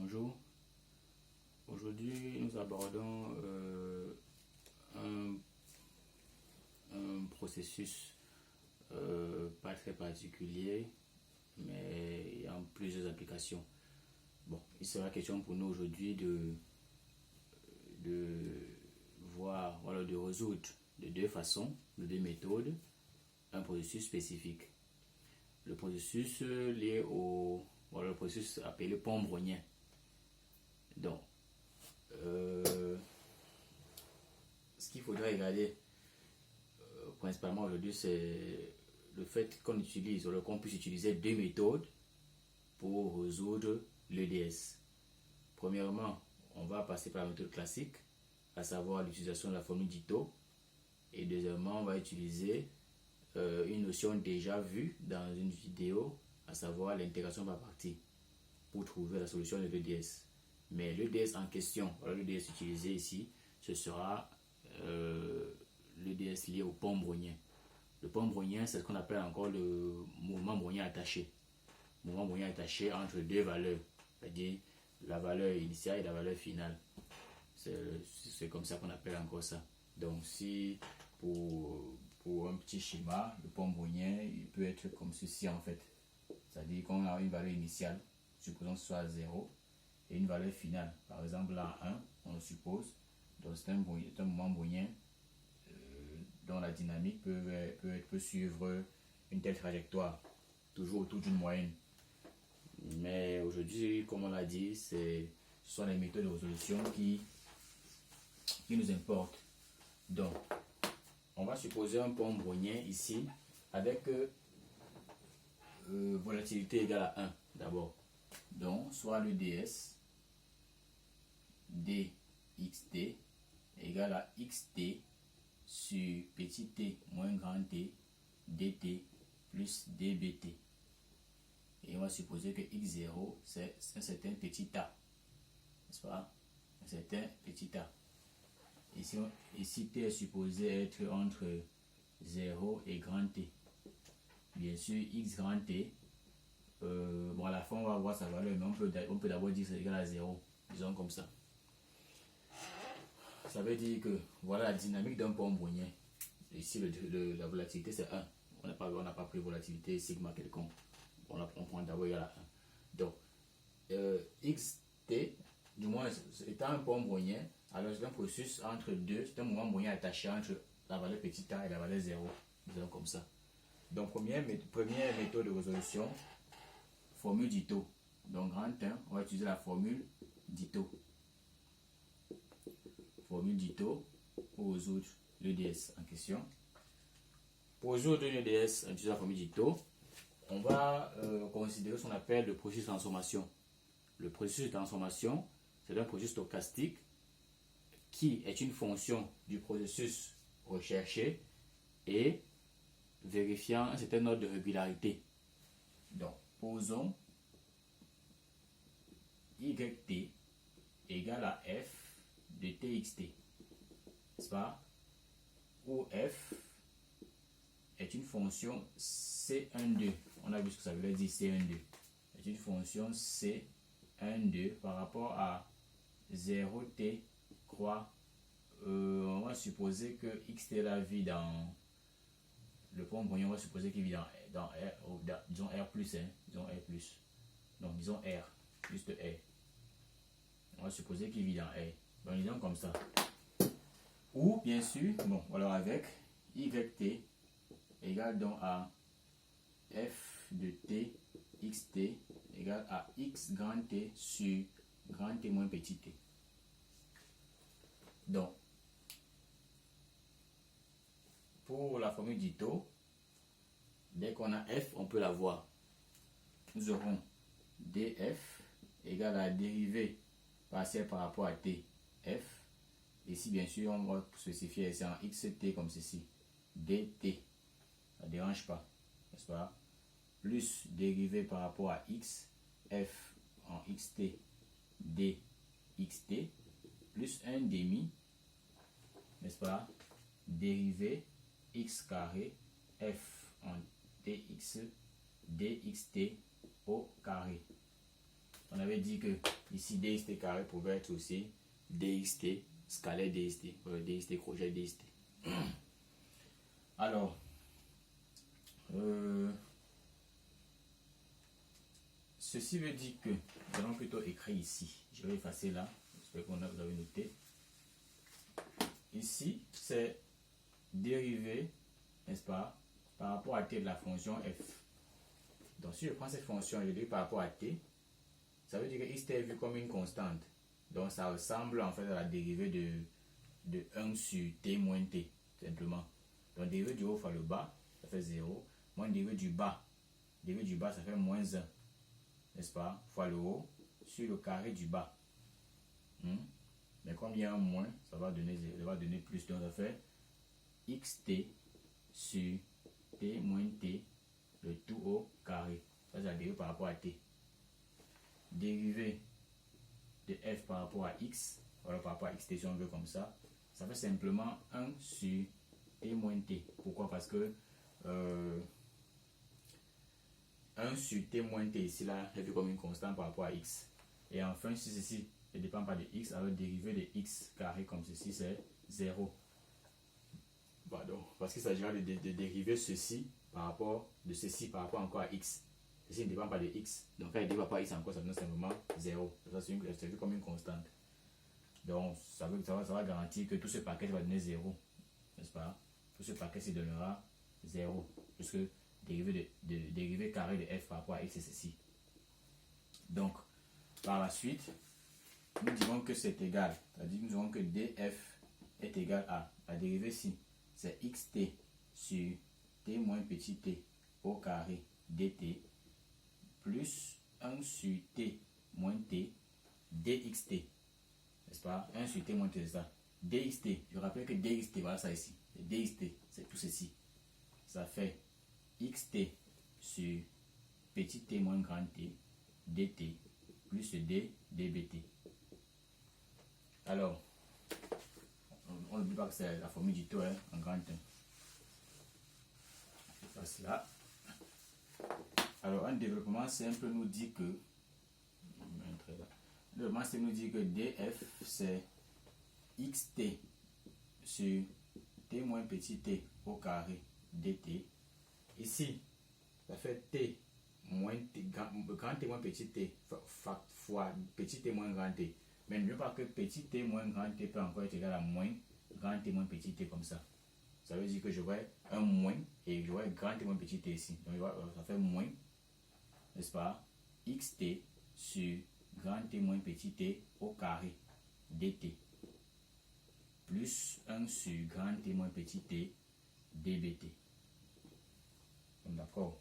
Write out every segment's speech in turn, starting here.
Bonjour. Aujourd'hui, nous abordons un processus pas très particulier, mais il y a plusieurs applications. Bon, il sera question pour nous aujourd'hui de voir, voilà, de résoudre de deux façons, de deux méthodes, un processus spécifique. Le processus lié au, voilà, le processus appelé pont brownien. Donc, ce qu'il faudrait regarder principalement aujourd'hui, c'est le fait qu'on utilise, ou qu'on puisse utiliser deux méthodes pour résoudre l'EDS. Premièrement, on va passer par la méthode classique, à savoir l'utilisation de la formule d'Ito. Et deuxièmement, on va utiliser une notion déjà vue dans une vidéo, à savoir l'intégration par partie, pour trouver la solution de l'EDS. Mais l'EDS en question, l'EDS utilisé ici, ce sera l'EDS lié au pont brownien. Le pont brownien, c'est ce qu'on appelle encore le mouvement brownien attaché. Mouvement brownien attaché entre deux valeurs, c'est-à-dire la valeur initiale et la valeur finale. C'est comme ça qu'on appelle encore ça. Donc si pour un petit schéma, le pont brownien, il peut être comme ceci en fait. C'est-à-dire qu'on a une valeur initiale, supposons que ce soit 0, et une valeur finale. Par exemple là 1, on le suppose. Donc c'est un mouvement brownien dont la dynamique peut suivre une telle trajectoire, toujours autour d'une moyenne. Mais aujourd'hui, comme on l'a dit, ce sont les méthodes de résolution qui nous importent. Donc, on va supposer un pont brownien ici avec volatilité égale à 1 d'abord. Donc, soit le ds dxt égale à xt sur petit t moins grand t dt plus dbt. Et on va supposer que x0 c'est un certain petit a, n'est-ce pas? Un certain petit a. Ici t est supposé être entre 0 et grand t. Bien sûr, x grand t, bon à la fin on va voir sa valeur, mais on peut d'abord dire que c'est égal à 0, disons comme ça. Ça veut dire que voilà la dynamique d'un pont brownien. Ici, la volatilité c'est 1. On n'a pas pris volatilité sigma quelconque. On prend d'abord égal à 1. Donc, xt, du moins, étant un pont brownien, alors c'est un processus entre deux, c'est un mouvement brownien attaché entre la valeur petit a et la valeur 0. Disons comme ça. Donc, première méthode de résolution, formule d'Ito. Donc, grand 1, on va utiliser la formule d'Ito. Formule d'Ito pour résoudre l'EDS en question. Pour résoudre l'EDS en utilisant la formule d'Ito, on va considérer ce qu'on appelle le processus de transformation. Le processus de transformation, c'est un processus stochastique qui est une fonction du processus recherché et vérifiant un certain ordre de régularité. Donc, posons yt égale à f de txt, n'est-ce pas? Où f est une fonction C12. On a vu ce que ça veut dire C12. C'est une fonction C12 par rapport à 0t croix. On va supposer que xt la vie dans le pont brownien, on va supposer qu'il vit dans R, disons R plus, hein, disons R plus. Donc disons R, juste R. On va supposer qu'il vit dans R. Donc disons comme ça. Ou bien sûr, bon, alors avec yt égale donc à f de t xt égale à x grand t sur grand t moins petit t. Donc, pour la formule d'Ito, dès qu'on a f, on peut la voir. Nous aurons df égale à la dérivée partielle par rapport à t, f. Ici, bien sûr, on va spécifier c'est en xt comme ceci, dt. Ça ne dérange pas, n'est-ce pas? Plus dérivé par rapport à x, f en xt, dxt, plus 1 demi, n'est-ce pas? Dérivé x carré, f en dx, dxt au carré. On avait dit que ici dxt carré pouvait être aussi dxt scalaire dxt, dxt crochet dxt. Alors, ceci veut dire que nous allons plutôt écrire ici. Je vais effacer là, j'espère que vous avez noté. Ici, c'est dérivé, n'est-ce pas, par rapport à t de la fonction f. Donc, si je prends cette fonction et je dérive par rapport à t, ça veut dire que x est vu comme une constante. Donc, ça ressemble en fait à la dérivée de 1 sur t moins t, simplement. Donc, dérivé du haut fois le bas, ça fait 0. Moins dérivé du bas, ça fait moins 1, n'est-ce pas, fois le haut sur le carré du bas. Mais comme il y a un moins, ça va donner plus. Donc, ça fait xt sur t moins t, le tout au carré. Ça, c'est la dérivée par rapport à t. Dérivée de f par rapport à x, voilà, par rapport à xt si on veut comme ça, ça fait simplement 1 sur t moins t. Pourquoi? Parce que 1 sur t moins t ici là est vu comme une constante par rapport à x. Et enfin, si ceci ne dépend pas de x, alors dérivé de x carré comme ceci, c'est 0. Pardon, parce qu'il s'agira de dériver ceci par rapport encore à x. Ceci ne dépend pas de x. Donc quand il ne dépend pas à x encore, ça donne simplement 0. Ça c'est vu comme une constante. Donc ça va garantir que tout ce paquet va donner 0. N'est-ce pas? Tout ce paquet se donnera 0. Puisque dérivé carré de f par rapport à x, c'est ceci. Donc, par la suite, nous dirons que c'est égal. C'est-à-dire que nous dirons que df est égal à la dérivée ici. C'est xt sur t moins petit t au carré dt plus 1 sur t moins t dxt. N'est-ce pas? 1 sur t moins t, c'est ça. dxt, je rappelle que dxt, voilà ça ici. dxt, c'est tout ceci. Ça fait xt sur petit t moins grand t dt plus d dbt. Alors, on n'oublie pas que c'est la formule du taux en grand 1. Je passe là. Alors, un développement simple nous dit que df c'est xt sur t moins petit t au carré dt. Ici, ça fait t moins t, grand t moins petit t fois petit t moins grand t. Mais n'oublions pas que petit t moins grand t peut encore être égal à moins grand t moins petit t comme ça. Ça veut dire que j'aurai un moins et j'aurai grand t moins petit t ici. Donc ça fait moins, n'est-ce pas, xt sur grand t moins petit t au carré dt plus 1 sur grand t moins petit t dbt. D'accord.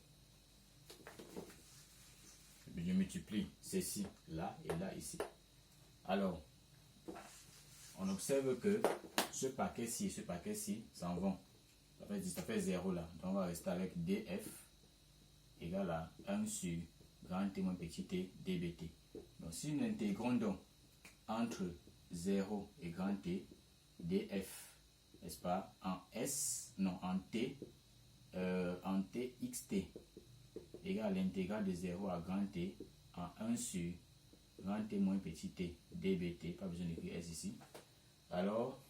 Je multiplie ceci là et là ici. Alors, on observe que ce paquet-ci et ce paquet-ci s'en vont. Ça fait 0 là. Donc on va rester avec df égale à 1 sur grand t moins petit t dbt. Donc si nous intégrons donc entre 0 et grand t, df, n'est-ce pas, en t xt égale à l'intégrale de 0 à grand t en 1 sur grand t moins petit t dbt, pas besoin d'écrire s ici. Alors,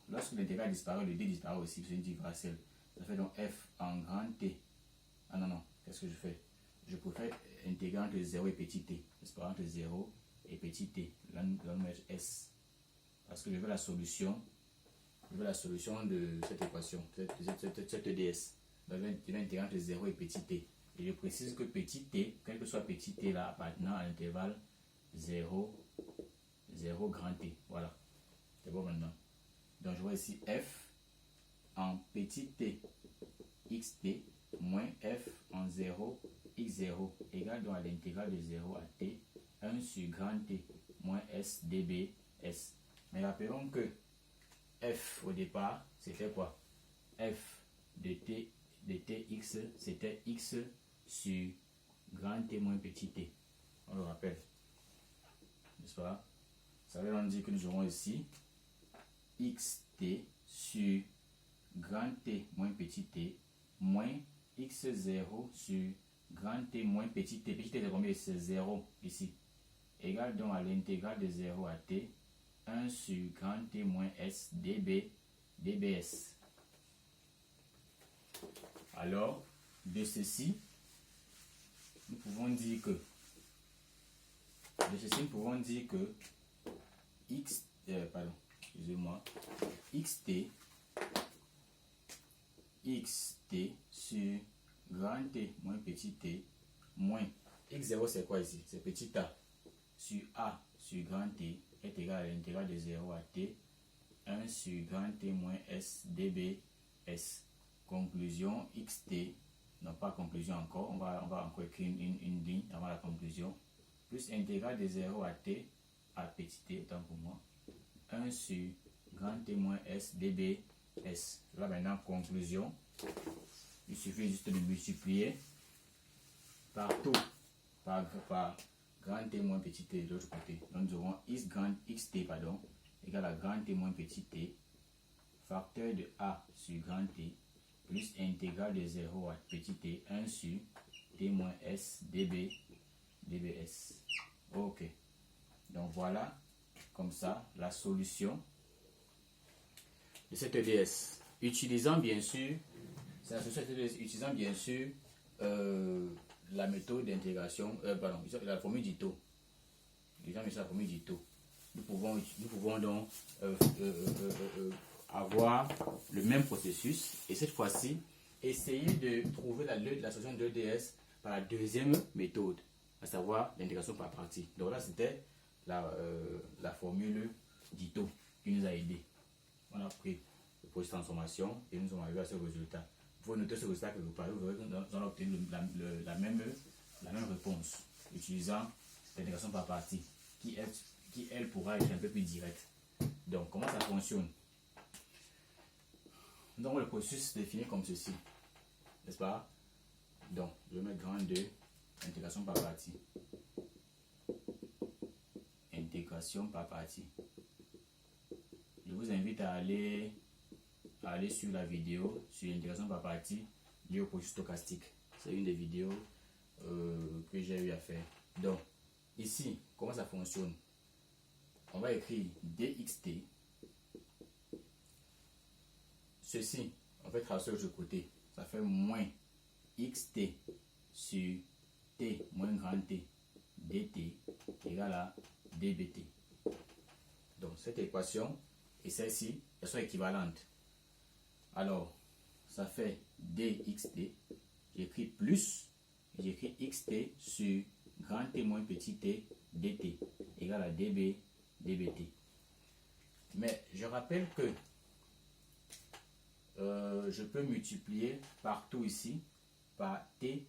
lorsque l'intégrale disparaît, le d disparaît aussi, c'est une differentielle. Ça fait donc f en grand t. Ah non, qu'est-ce que je fais? Je préfère intégrer entre 0 et petit t, n'est-ce pas, entre 0 et petit t. Là, nous allons mettre s. Parce que je veux la solution de cette équation, cette EDS. Donc, je vais intégrer entre 0 et petit t. Et je précise que petit t, quel que soit petit t là, appartenant à l'intervalle 0 grand t. Voilà. C'est bon maintenant. Donc je vois ici f en petit t xt moins f en 0 x0 égale donc à l'intégrale de 0 à t 1 sur grand t moins s db s. Mais rappelons que f au départ c'était quoi? F de tx c'était x sur grand t moins petit t. On le rappelle, n'est-ce pas? Ça veut dire que nous aurons ici xt sur grand t moins petit t moins x0 sur grand t moins petit t. Petit t c'est combien? C'est 0 ici. égale donc à l'intégrale de 0 à t 1 sur grand T moins S dBs. Alors, de ceci, nous pouvons dire que x, xt sur grand T moins petit t moins x0 c'est quoi ici? C'est petit a sur a sur grand T est égal à l'intégrale de 0 à t 1 sur grand T moins S dBs. Conclusion xt, non pas conclusion encore, on va encore écrire une ligne avant la conclusion, plus intégrale de 0 à t à petit t, autant pour moi, 1 sur grand T moins S dBs. Là maintenant, conclusion, il suffit juste de multiplier partout par grand T moins petit t de l'autre côté. Donc nous aurons xt égale à grand T moins petit t, facteur de a sur grand T, plus intégrale de 0 à petit t, 1 sur t moins s dBs. Ok. Donc voilà, comme ça, la solution de cette EDS. Utilisant bien sûr, la méthode d'intégration, la formule d'Ito. La formule d'Ito. Nous pouvons donc avoir le même processus et cette fois-ci essayer de trouver la solution de l'EDS par la deuxième méthode, à savoir l'intégration par partie. Donc là c'était la formule d'Ito qui nous a aidé. On a pris le processus de transformation et nous sommes arrivés à ce résultat. Vous pouvez noter ce résultat quelque part, vous verrez que nous avons obtenu la même réponse utilisant l'intégration par partie qui elle pourra être un peu plus directe. Donc comment ça fonctionne? Donc le processus est défini comme ceci, n'est-ce pas? Donc je vais mettre grand 2, intégration par partie. Intégration par partie. Je vous invite à aller sur la vidéo sur l'intégration par partie liée au processus stochastique. C'est une des vidéos que j'ai eu à faire. Donc ici, comment ça fonctionne? On va écrire dxt. Ceci, on fait tracer de l'autre côté. Ça fait moins xt sur t moins grand t dt égale à dbt. Donc cette équation et celle-ci, elles sont équivalentes. Alors, ça fait dxt. J'écris plus, j'écris xt sur grand T moins petit t dt égale à dbt. Mais je rappelle que je peux multiplier partout ici par t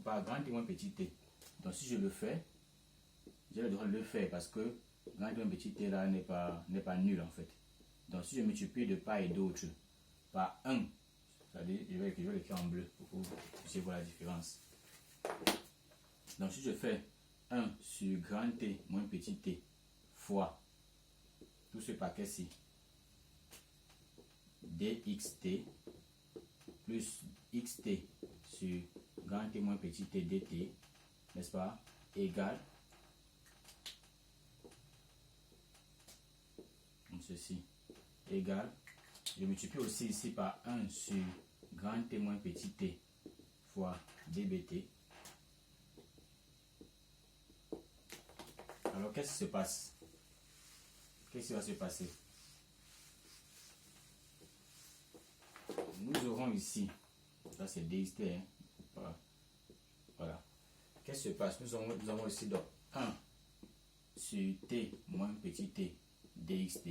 par grand T moins petit t. Donc si je le fais, j'ai le droit de le faire parce que grand T moins petit t là n'est pas nul en fait. Donc si je multiplie de part et d'autre par 1, c'est-à-dire je vais l'écrire en bleu pour que vous puissiez voir la différence. Donc si je fais 1 sur grand T moins petit t fois tout ce paquet-ci, dxt plus xt sur grand T moins petit t dt, n'est-ce pas, égale comme ceci, égale, je multiplie aussi ici par 1 sur grand T moins petit t fois dbt. Alors qu'est-ce qui se passe? Qu'est-ce qui va se passer? Nous aurons ici, ça c'est dxt, hein? Voilà. Qu'est-ce qui se passe? Nous avons ici donc 1 sur t moins petit t dxt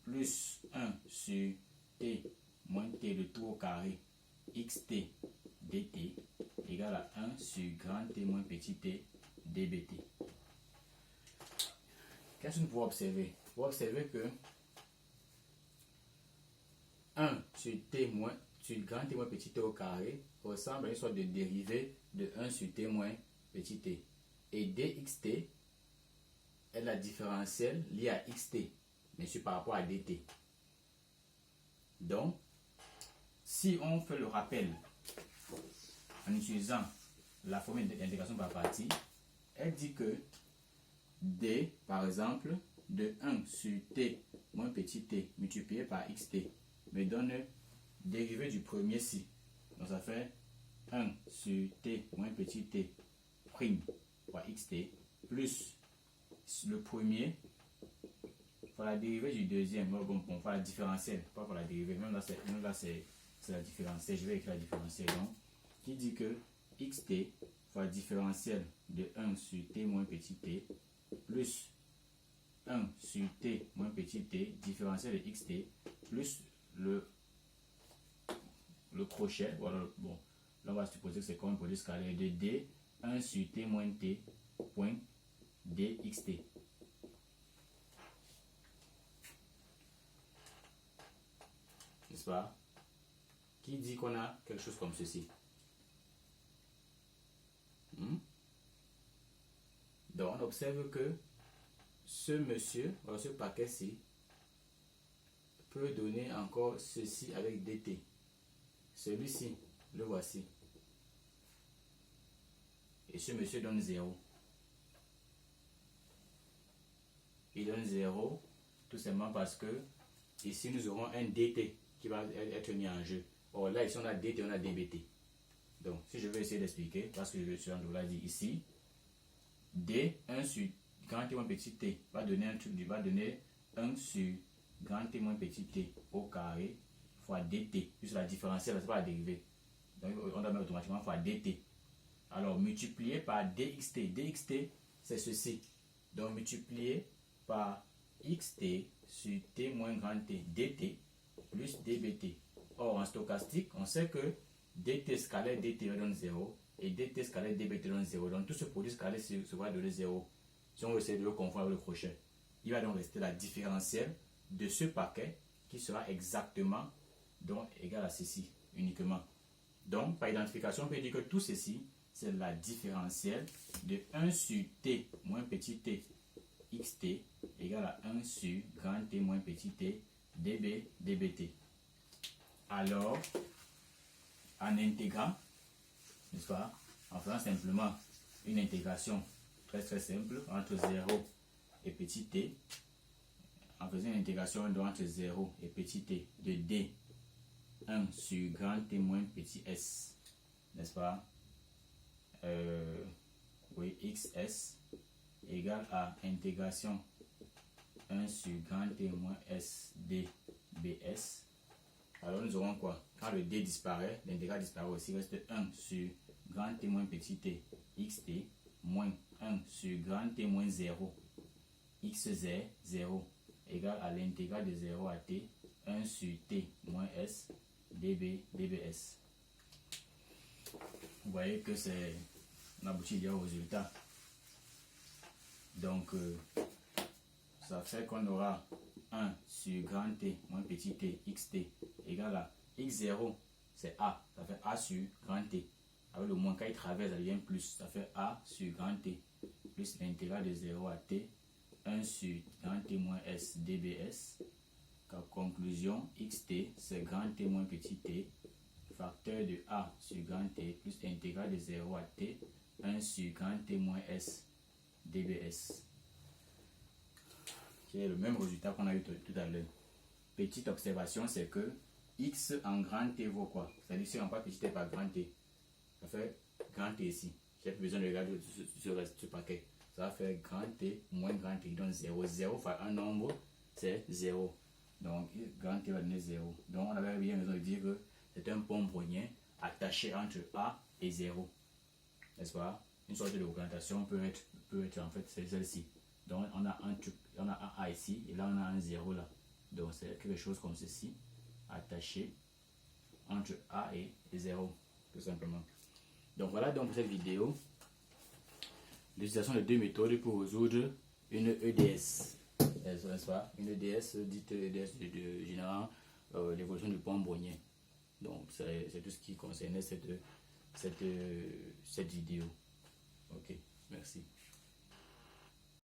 plus 1 sur t moins t de tout au carré xt dt égale à 1 sur grand T moins petit t dbt. Qu'est-ce que nous pouvons observer? Nous pouvons observer que 1 sur grand T moins petit t au carré ressemble à une sorte de dérivée de 1 sur t moins petit t. Et dxt est la différentielle liée à xt, mais sur par rapport à dt. Donc, si on fait le rappel en utilisant la formule d'intégration par partie, elle dit que D, par exemple, de 1 sur T moins petit t multiplié par xt me donne dérivé du premier ci. Donc ça fait 1 sur T moins petit t prime fois xt plus le premier fois la dérivée du deuxième. Bon, fois la différentielle, pas pour la dérivée. Même là, c'est la différentielle. Je vais écrire la différentielle. Donc, qui dit que xt fois différentielle de 1 sur t moins petit t plus 1 sur t moins petit t différentielle de xt plus le crochet. Voilà, bon, là on va supposer que c'est comme un produit scalaire de d 1 sur t moins t point dxt. N'est-ce pas? Qui dit qu'on a quelque chose comme ceci? Donc on observe que ce monsieur, ou ce paquet-ci, peut donner encore ceci avec dt. Celui-ci, le voici. Et ce monsieur donne 0. Il donne 0 tout simplement parce que ici nous aurons un dt qui va être mis en jeu. Or là, ici on a dt, on a dbt. Donc si je vais essayer d'expliquer, parce que je suis en train de dire ici, d 1 sur grand t moins petit t va donner un truc, va donner 1 sur grand t moins petit t au carré fois dt, puisque la différentielle, c'est pas la dérivée. Donc on doit mettre automatiquement fois dt. Alors multiplié par dxt, dxt c'est ceci. Donc multiplié par xt sur t moins grand t dt plus dbt. Or en stochastique, on sait que dt scalaire dt donne 0 et dt scalaire dbt donne 0. Donc tout ce produit scalaire se va donner 0. Si on essaie de le confondre avec le crochet, il va donc rester la différentielle de ce paquet qui sera exactement donc égal à ceci uniquement. Donc par identification, on peut dire que tout ceci c'est la différentielle de 1 sur t moins petit t xt égale à 1 sur grand t moins petit t db dbt. Alors, en intégrant, n'est-ce pas, en faisant simplement une intégration très simple entre 0 et petit t, en faisant une intégration entre 0 et petit t de d 1 sur grand t moins petit s, n'est-ce pas, oui, xs égale à intégration 1 sur grand t moins s dbs. Alors nous aurons quoi? Quand le d disparaît, l'intégral disparaît aussi, il reste 1 sur grand t moins petit t xt moins 1 sur grand t moins 0 xz 0 égale à l'intégrale de 0 à t 1 sur t moins s dbs. Vous voyez que c'est on aboutit déjà au résultat. Donc ça fait qu'on aura 1 sur grand t moins petit t xt égale à x0, c'est a, ça fait a sur grand t. Avec le moins, quand il traverse, ça devient plus, ça fait a sur grand t plus l'intégrale de 0 à t 1 sur grand t moins s dbs. Conclusion, xt c'est grand t moins petit t facteur de a sur grand t plus intégrale de 0 à t 1 sur grand t moins s dbs, qui est le même résultat qu'on a eu tout à l'heure. Petite observation, c'est que x en grand t vaut quoi? C'est-à-dire si on prend petit t par grand t, ça fait grand t ici. J'ai plus besoin de regarder ce paquet. Ça va faire grand t moins grand t qui donne 0. 0 fois un nombre, c'est 0. Donc grand t va donner 0. Donc on avait bien raison de dire que c'est un pont brownien attaché entre a et 0. N'est-ce pas? Une sorte de augmentation peut être en fait celle-ci. Donc on a un a ici et là on a un 0 là. Donc c'est quelque chose comme ceci, attaché entre a et 0, tout simplement. Donc voilà donc pour cette vidéo, l'utilisation de deux méthodes pour résoudre une EDS. N'est-ce pas? Une EDS dite EDS de générant l'évolution du pont brownien. Donc c'est tout ce qui concernait cette vidéo. Ok, merci.